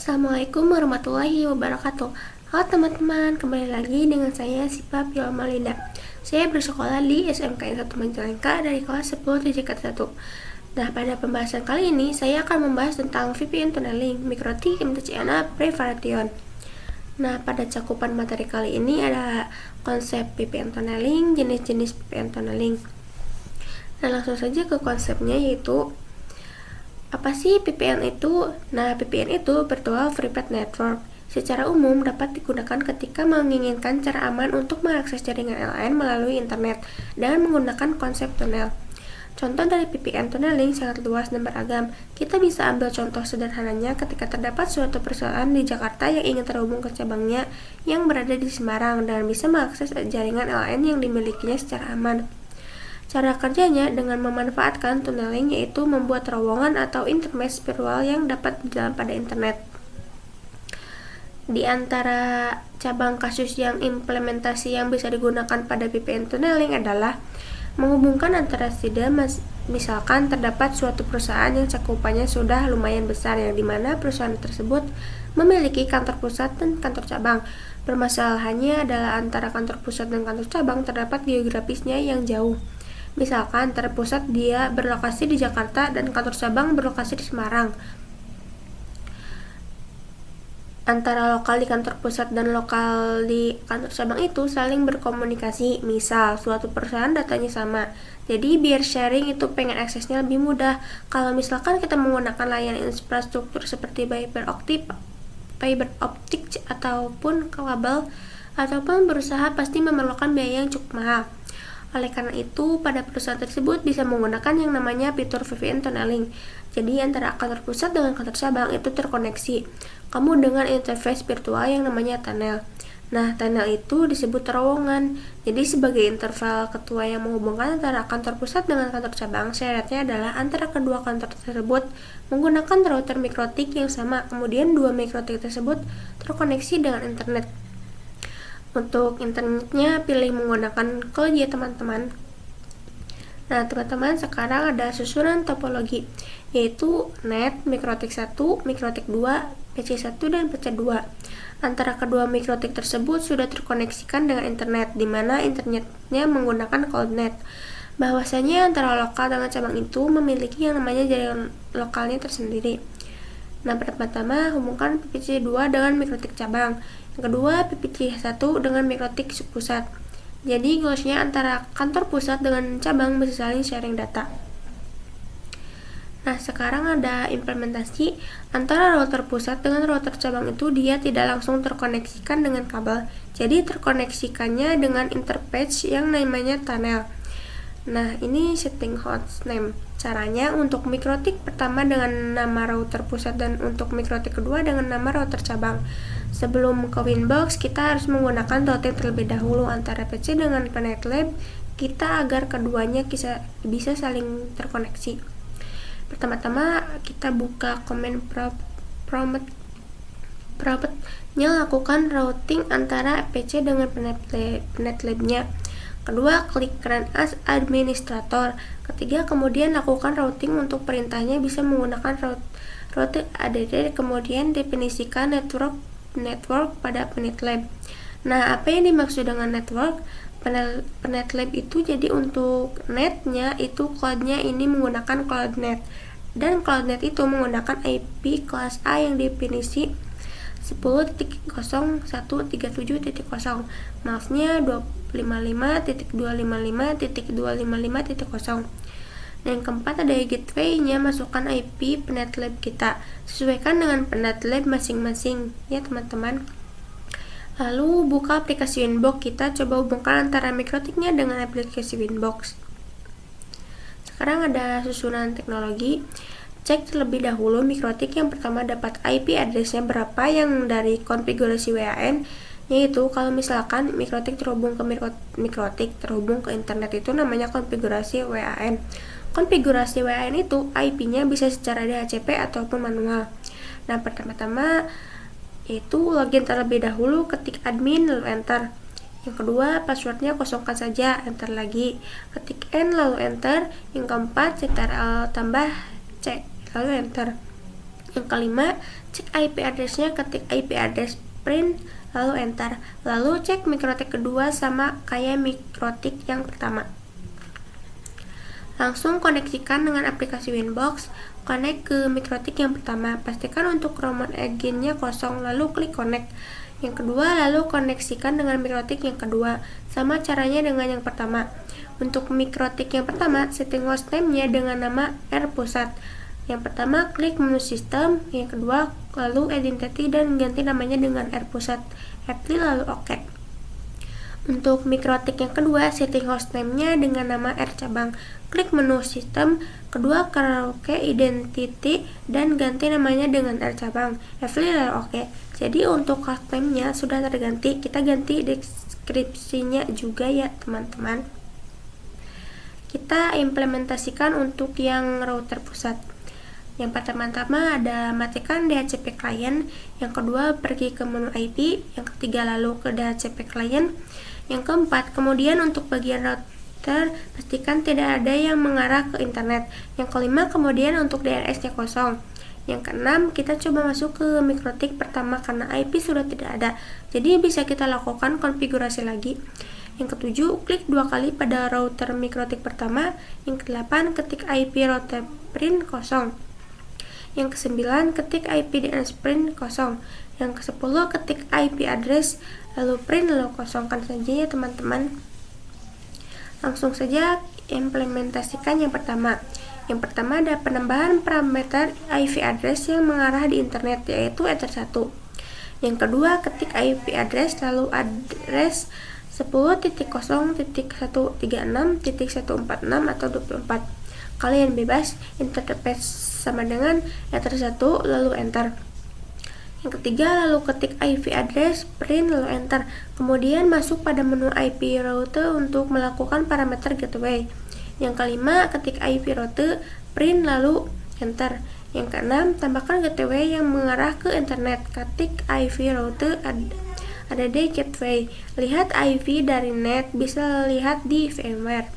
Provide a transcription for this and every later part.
Assalamualaikum warahmatullahi wabarakatuh. Halo teman-teman, kembali lagi dengan saya Sipa Pilamalinda. Saya bersekolah di SMKN 1 Majalengka dari kelas 10 TJK1. Nah, pada pembahasan kali ini saya akan membahas tentang VPN tunneling, MikroTik, MTCNA, Preparation. Nah, pada cakupan materi kali ini ada konsep VPN tunneling, jenis-jenis VPN tunneling. Nah, langsung saja ke konsepnya, yaitu apa sih VPN itu? Nah, VPN itu Virtual Private Network. Secara umum dapat digunakan ketika menginginkan cara aman untuk mengakses jaringan LAN melalui internet dan menggunakan konsep tunnel. Contoh dari VPN tunneling sangat luas dan beragam. Kita bisa ambil contoh sederhananya ketika terdapat suatu perusahaan di Jakarta yang ingin terhubung ke cabangnya yang berada di Semarang dan bisa mengakses jaringan LAN yang dimilikinya secara aman. Cara kerjanya dengan memanfaatkan tunneling, yaitu membuat terowongan atau interface virtual yang dapat berjalan pada internet. Di antara cabang kasus yang implementasi yang bisa digunakan pada VPN tunneling adalah menghubungkan antara sida, misalkan terdapat suatu perusahaan yang cakupannya sudah lumayan besar, yang dimana perusahaan tersebut memiliki kantor pusat dan kantor cabang. Permasalahannya adalah antara kantor pusat dan kantor cabang terdapat geografisnya yang jauh. Misalkan terpusat dia berlokasi di Jakarta dan kantor cabang berlokasi di Semarang. Antara lokal di kantor pusat dan lokal di kantor cabang itu saling berkomunikasi. Misal suatu perusahaan datanya sama, jadi biar sharing itu pengen aksesnya lebih mudah. Kalau misalkan kita menggunakan layanan infrastruktur seperti fiber optik ataupun kabel ataupun berusaha, pasti memerlukan biaya yang cukup mahal. Oleh karena itu, pada perusahaan tersebut bisa menggunakan yang namanya fitur VPN tunneling. Jadi, antara kantor pusat dengan kantor cabang itu terkoneksi. Kamu dengan interface virtual yang namanya tunnel. Nah, tunnel itu disebut terowongan. Jadi, sebagai interval ketua yang menghubungkan antara kantor pusat dengan kantor cabang, syaratnya adalah antara kedua kantor tersebut menggunakan router MikroTik yang sama. Kemudian, dua MikroTik tersebut terkoneksi dengan internet. Untuk internetnya pilih menggunakan cloud ya teman-teman. Nah teman-teman, sekarang ada susunan topologi, yaitu net, MikroTik 1, MikroTik 2, PC1 dan PC2. Antara kedua MikroTik tersebut sudah terkoneksikan dengan internet, di mana internetnya menggunakan cloudnet. Bahwasanya antara lokal dengan cabang itu memiliki yang namanya jaringan lokalnya tersendiri. Nah, pertama-tama hubungkan PPC2 dengan MikroTik cabang. Yang kedua, PPC1 dengan MikroTik pusat. Jadi, goalsnya antara kantor pusat dengan cabang bisa saling sharing data. Nah, sekarang ada implementasi antara router pusat dengan router cabang itu dia tidak langsung terkoneksikan dengan kabel. Jadi, terkoneksikannya dengan interface yang namanya tunnel. Nah, ini setting hostname. Caranya untuk MikroTik pertama dengan nama router pusat dan untuk MikroTik kedua dengan nama router cabang. Sebelum ke Winbox, kita harus menggunakan routing terlebih dahulu antara PC dengan PNetLab kita agar keduanya bisa saling terkoneksi. Pertama-tama kita buka command prompt-nya, lakukan routing antara PC dengan PNetLab-nya. Kedua, klik Run as Administrator. Ketiga, kemudian lakukan routing. Untuk perintahnya bisa menggunakan route add, kemudian definisikan network pada PNetLab. Nah, apa yang dimaksud dengan network? PNetLab itu jadi untuk netnya itu cloudnya ini menggunakan cloudnet, dan cloudnet itu menggunakan IP kelas A yang definisi 10.0.137.0, maksudnya 255.255.255.0. Dan yang keempat ada gateway-nya, masukkan IP PNetLab kita, sesuaikan dengan PNetLab masing-masing ya teman-teman. Lalu buka aplikasi Winbox, kita coba hubungkan antara MikroTiknya dengan aplikasi Winbox. Sekarang ada susunan teknologi. Cek terlebih dahulu MikroTik yang pertama dapat IP address-nya berapa yang dari konfigurasi WAN, yaitu kalau misalkan MikroTik terhubung ke MikroTik terhubung ke internet itu namanya konfigurasi WAN. Konfigurasi WAN itu IP-nya bisa secara DHCP ataupun manual. Nah, pertama-tama yaitu login terlebih dahulu, ketik admin lalu enter. Yang kedua, passwordnya kosongkan saja, enter lagi. Ketik N lalu enter. Yang keempat, ctrl tambah C lalu enter. Yang kelima, cek IP address-nya, ketik IP address print lalu enter. Lalu cek mikrotik kedua sama kayak mikrotik yang pertama. Langsung koneksikan dengan aplikasi Winbox, connect ke mikrotik yang pertama. Pastikan untuk remote again-nya kosong, lalu klik connect. Yang kedua, lalu koneksikan dengan mikrotik yang kedua. Sama caranya dengan yang pertama. Untuk mikrotik yang pertama, setting hostname-nya dengan nama R-Pusat. Yang pertama, klik menu sistem. Yang kedua, lalu identity dan ganti namanya dengan R-Pusat. Apply lalu OK. Untuk mikrotik yang kedua, setting hostname-nya dengan nama R-Cabang. Klik menu sistem, kedua karaoke identity dan ganti namanya dengan R-Cabang. Apply lalu OK. Jadi untuk hostname-nya sudah terganti, kita ganti deskripsinya juga ya teman-teman. Kita implementasikan untuk yang router pusat. Yang pertama-tama ada matikan DHCP client, yang kedua pergi ke menu IP, yang ketiga lalu ke DHCP client, yang keempat kemudian untuk bagian router pastikan tidak ada yang mengarah ke internet, yang kelima kemudian untuk DNS-nya kosong, yang keenam kita coba masuk ke mikrotik pertama karena IP sudah tidak ada, jadi bisa kita lakukan konfigurasi lagi. Yang ketujuh, klik 2 kali pada router mikrotik pertama. Yang kedelapan, ketik IP router print kosong. Yang kesembilan, ketik IP DNS print kosong. Yang ke-10, ketik IP address lalu print lalu kosongkan saja ya teman-teman. Langsung saja implementasikan yang pertama. Yang pertama ada penambahan parameter IP address yang mengarah di internet, yaitu Ether 1. Yang kedua, ketik IP address lalu address 10.0.136.146 atau 24. Kalian bebas, interface sama dengan Ether 1 lalu enter. Yang ketiga, lalu ketik IP address print lalu enter. Kemudian masuk pada menu IP route untuk melakukan parameter gateway. Yang kelima, ketik IP route print lalu enter. Yang keenam, tambahkan gateway yang mengarah ke internet. Ketik IP route ada di gateway. Lihat IP dari net, bisa lihat di VMware.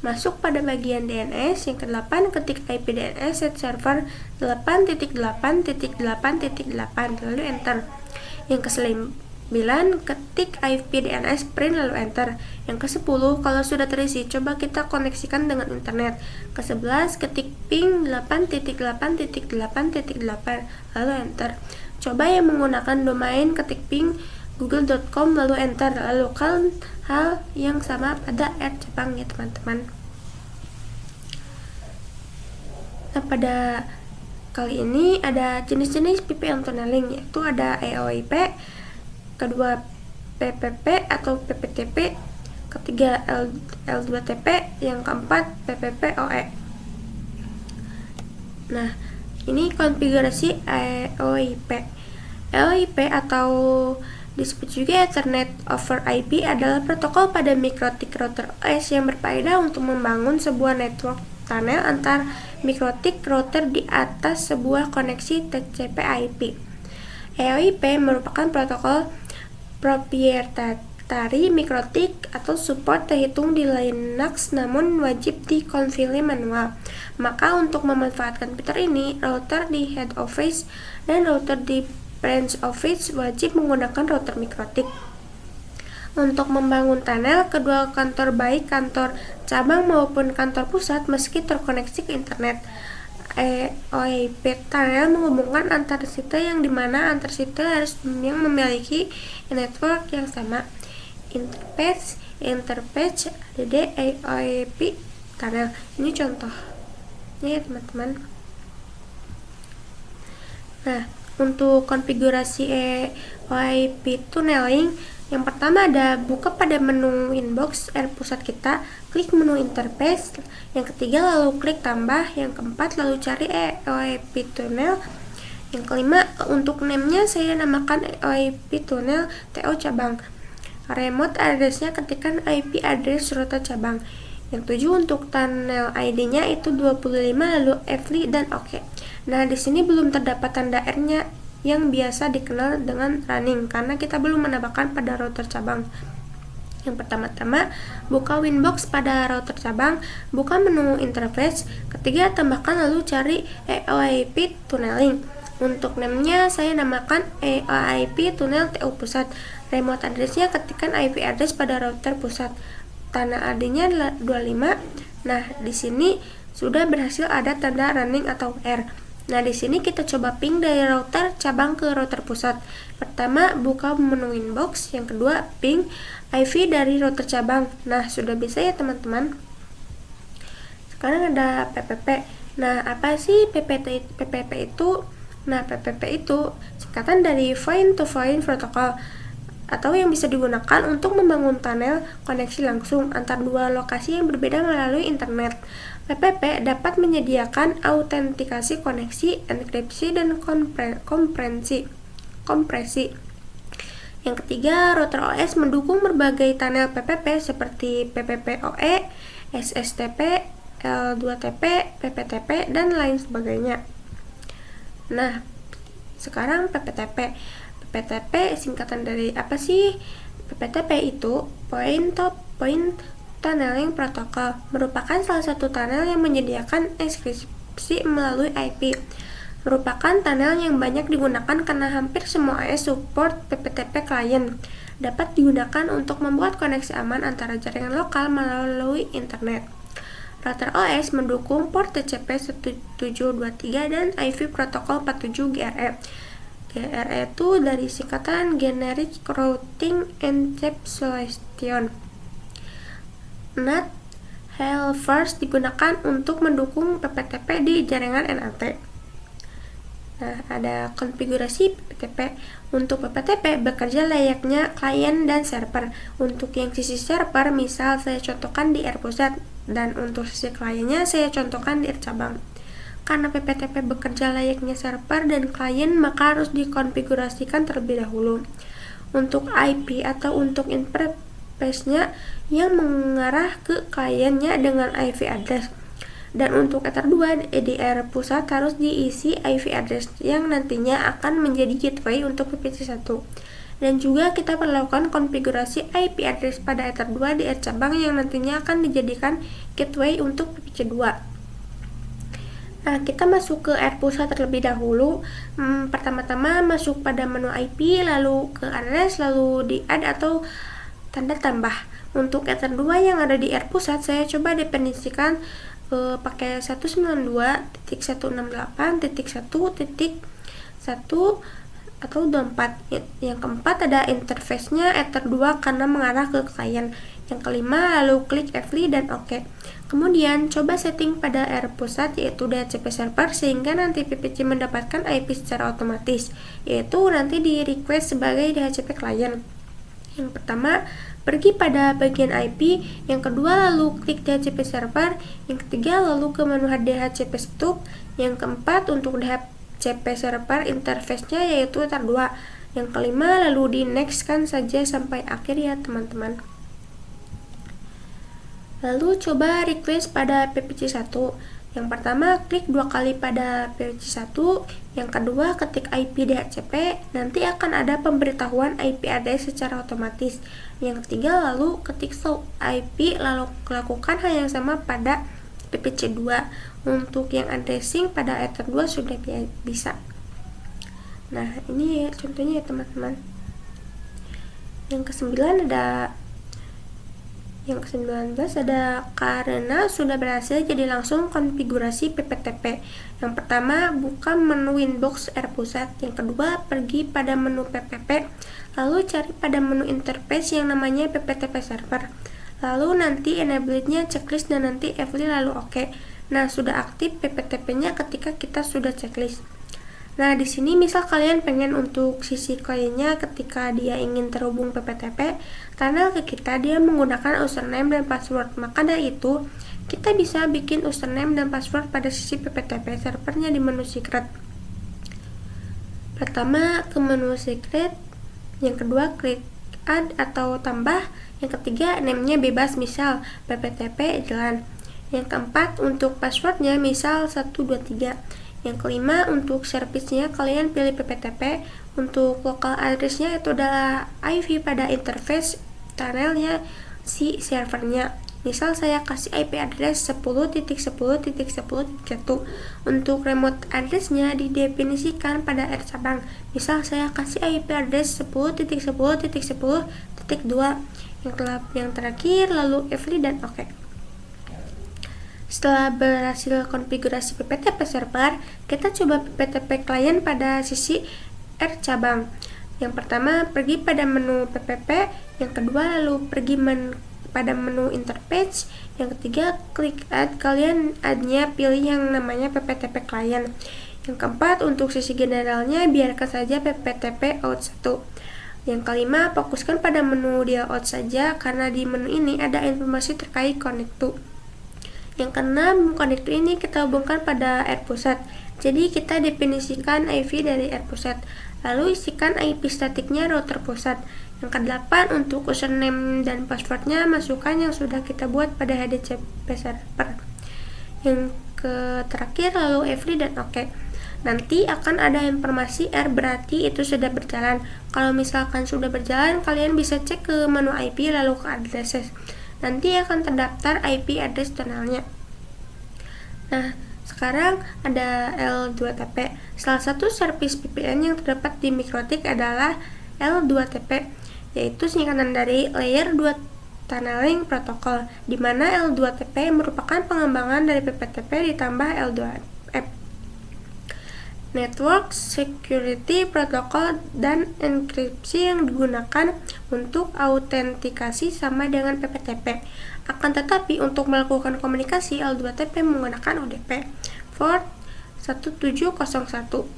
Masuk pada bagian DNS. Yang ke-8, ketik IP DNS set server 8.8.8.8 lalu enter. Yang ke-9, ketik IP DNS print lalu enter. Yang ke-10, kalau sudah terisi, coba kita koneksikan dengan internet. Ke-11, ketik ping 8.8.8.8 lalu enter. Coba yang menggunakan domain, ketik ping google.com lalu enter. Lakukan hal yang sama pada R-Cabang ya teman-teman. Nah, pada kali ini ada jenis-jenis VPN tunneling, yaitu ada EOIP, kedua PPP atau PPTP, ketiga L2TP, yang keempat PPPoE. Nah, ini konfigurasi EOIP. EOIP atau disebut juga Ethernet over IP adalah protokol pada mikrotik router OS yang berfaedah untuk membangun sebuah network tunnel antar mikrotik router di atas sebuah koneksi TCP/IP. EOIP merupakan protokol proprietary mikrotik atau support terhitung di Linux namun wajib dikonfigurasi manual. Maka untuk memanfaatkan fitur ini, router di head office dan router di branch office wajib menggunakan router mikrotik. Untuk membangun tunnel, kedua kantor baik kantor cabang maupun kantor pusat meski terkoneksi ke internet. EOIP tunnel menghubungkan antar site yang dimana antar site harus yang memiliki network yang sama. Interface add EOIP tunnel. Ini contohnya ya teman-teman. Nah, untuk konfigurasi EOIP tunneling, yang pertama ada buka pada menu inbox R-Pusat kita, klik menu interface, yang ketiga lalu klik tambah, yang keempat lalu cari EOIP tunnel, yang kelima untuk name-nya saya namakan EOIP tunnel TO cabang. Remote address-nya ketikkan IP address router cabang. Yang 7 untuk tunnel ID-nya itu 25 lalu apply dan OK. Nah, di sini belum terdapat tanda R-nya yang biasa dikenal dengan running karena kita belum menambahkan pada router cabang. Yang pertama-tama, buka Winbox pada router cabang, buka menu interface, ketiga tambahkan lalu cari EOIP tunneling. Untuk name-nya saya namakan IP tunnel TU pusat. Remote address-nya ketikkan IP address pada router pusat. Tanah AD-nya 25. Nah, di sini sudah berhasil ada tanda running atau R. Nah, di sini kita coba ping dari router cabang ke router pusat. Pertama, buka menu inbox. Yang kedua, ping IP dari router cabang. Nah, sudah bisa ya teman-teman. Sekarang ada PPP. Nah, apa sih PPP itu? Nah, PPP itu singkatan dari Point to Point Protocol, atau yang bisa digunakan untuk membangun tunnel koneksi langsung antar dua lokasi yang berbeda melalui internet. PPP dapat menyediakan autentikasi koneksi, enkripsi, dan kompresi. Yang ketiga, router OS mendukung berbagai tunnel PPP seperti PPP-oE, SSTP, L2TP, PPTP, dan lain sebagainya. Nah, sekarang PPTP. PPTP singkatan dari apa sih? PPTP itu Point to Point Tunneling Protocol, merupakan salah satu tunnel yang menyediakan enkripsi melalui IP. Merupakan tunnel yang banyak digunakan karena hampir semua OS support PPTP client. Dapat digunakan untuk membuat koneksi aman antara jaringan lokal melalui internet. Router OS mendukung port TCP 1723 dan IP protokol 47 GRE. GRE itu dari singkatan Generic Routing Encapsulation. NAT Hell First digunakan untuk mendukung PPTP di jaringan NAT. Nah, ada konfigurasi PPTP. Untuk PPTP bekerja layaknya klien dan server. Untuk yang sisi server, misal saya contohkan di R pusat, dan untuk sisi kliennya saya contohkan di R cabang. Karena PPTP bekerja layaknya server dan klien, maka harus dikonfigurasikan terlebih dahulu. Untuk IP atau untuk interface-nya yang mengarah ke kliennya dengan IP address. Dan untuk Ether 2 EDR pusat harus diisi IP address yang nantinya akan menjadi gateway untuk PPC1. Dan juga kita perlakukan konfigurasi IP address pada Ether 2 di R cabang yang nantinya akan dijadikan gateway untuk PPC2. Nah, kita masuk ke R pusat terlebih dahulu. Pertama-tama masuk pada menu IP, lalu ke address, lalu di add atau tanda tambah. Untuk Ether 2 yang ada di R pusat, saya coba definisikan pakai 192.168.1.1 atau 24. Yang keempat ada interface-nya Ether 2 karena mengarah ke klien. Yang kelima, lalu klik apply dan OK. Kemudian coba setting pada R pusat yaitu DHCP server sehingga nanti PPC mendapatkan IP secara otomatis, yaitu nanti di request sebagai DHCP client. Yang pertama, pergi pada bagian IP, yang kedua lalu klik DHCP server, yang ketiga lalu ke menu DHCP stub, yang keempat untuk DHCP server interface-nya yaitu Ether 2, yang kelima lalu di next kan saja sampai akhir ya teman-teman. Lalu coba request pada PPC1. Yang pertama, klik 2 kali pada PPC1. Yang kedua, ketik IP DHCP. Nanti akan ada pemberitahuan IP address secara otomatis. Yang ketiga, lalu ketik show IP, lalu lakukan hal yang sama pada PPC2. Untuk yang addressing pada Ether 2 sudah bisa. Nah, ini contohnya ya teman-teman. Yang ke-19 ada karena sudah berhasil jadi langsung konfigurasi PPTP. Yang pertama, buka menu inbox R pusat. Yang kedua, pergi pada menu PPP, lalu cari pada menu interface yang namanya PPTP server. Lalu nanti enable-nya checklist dan nanti apply lalu OK. Nah, sudah aktif PPTP-nya ketika kita sudah checklist. Nah, di sini misal kalian pengen untuk sisi kliennya ketika dia ingin terhubung PPTP, tunnel ke kita dia menggunakan username dan password. Maka dari itu, kita bisa bikin username dan password pada sisi PPTP servernya di menu secret. Pertama ke menu secret, yang kedua klik add atau tambah, yang ketiga name-nya bebas misal PPTP jalan. Yang keempat untuk passwordnya misal 123. Yang kelima, untuk service-nya kalian pilih PPTP. Untuk local address-nya itu adalah IP pada interface tunnelnya si servernya. Misal saya kasih IP address 10.10.10.1. Untuk remote address-nya didefinisikan pada R cabang. Misal saya kasih IP address 10.10.10.2. Yang terakhir lalu Every dan OK. Setelah berhasil konfigurasi PPTP server, kita coba PPTP client pada sisi R cabang. Yang pertama, pergi pada menu PPP. Yang kedua, lalu pergi pada menu interpage. Yang ketiga, klik add. Kalian add-nya pilih yang namanya PPTP client. Yang keempat, untuk sisi generalnya biarkan saja PPTP out 1. Yang kelima, fokuskan pada menu deal out saja karena di menu ini ada informasi terkait connect to. Yang keenam, connect to ini kita hubungkan pada R pusat. Jadi kita definisikan IP dari R pusat. Lalu isikan IP statiknya router pusat. Yang kedelapan, untuk username dan passwordnya masukkan yang sudah kita buat pada HDCP server. Yang terakhir lalu Every dan OK. Nanti akan ada informasi R berarti itu sudah berjalan. Kalau misalkan sudah berjalan, kalian bisa cek ke menu IP lalu ke addresses. Nanti akan terdaftar IP address tunnelnya. Nah, sekarang ada L2TP. Salah satu service VPN yang terdapat di MikroTik adalah L2TP, yaitu singkatan dari Layer 2 Tunneling Protocol, di mana L2TP merupakan pengembangan dari PPTP ditambah L2F. Network Security Protocol dan enkripsi yang digunakan untuk autentikasi sama dengan PPTP. Akan tetapi untuk melakukan komunikasi, L2TP menggunakan ODP port 1701.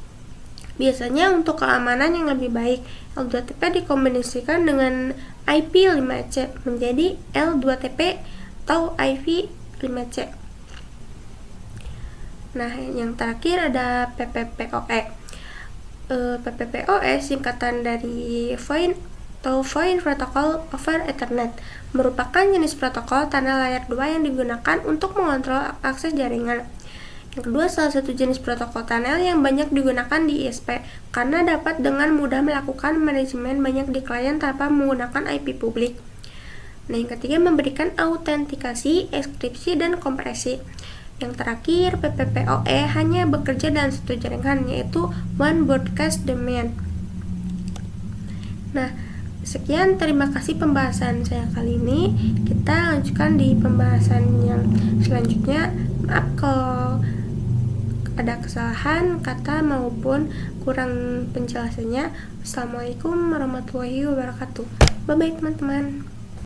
Biasanya untuk keamanan yang lebih baik, L2TP dikombinasikan dengan IP 5C menjadi L2TP atau IP 5C. Nah, yang terakhir ada PPPoE. PPPoE singkatan dari Point Protocol over Ethernet, merupakan jenis protokol tunnel layer 2 yang digunakan untuk mengontrol akses jaringan. Yang kedua, salah satu jenis protokol tunnel yang banyak digunakan di ISP karena dapat dengan mudah melakukan manajemen banyak di klien tanpa menggunakan IP publik. Nah, yang ketiga, memberikan autentikasi, enkripsi, dan kompresi. Yang terakhir, PPPoE hanya bekerja dalam satu jaringan, yaitu One Broadcast Domain. Nah, sekian, terima kasih pembahasan saya kali ini. Kita lanjutkan di pembahasan yang selanjutnya. Maaf kalau ada kesalahan kata maupun kurang penjelasannya. Assalamualaikum warahmatullahi wabarakatuh. Bye-bye teman-teman.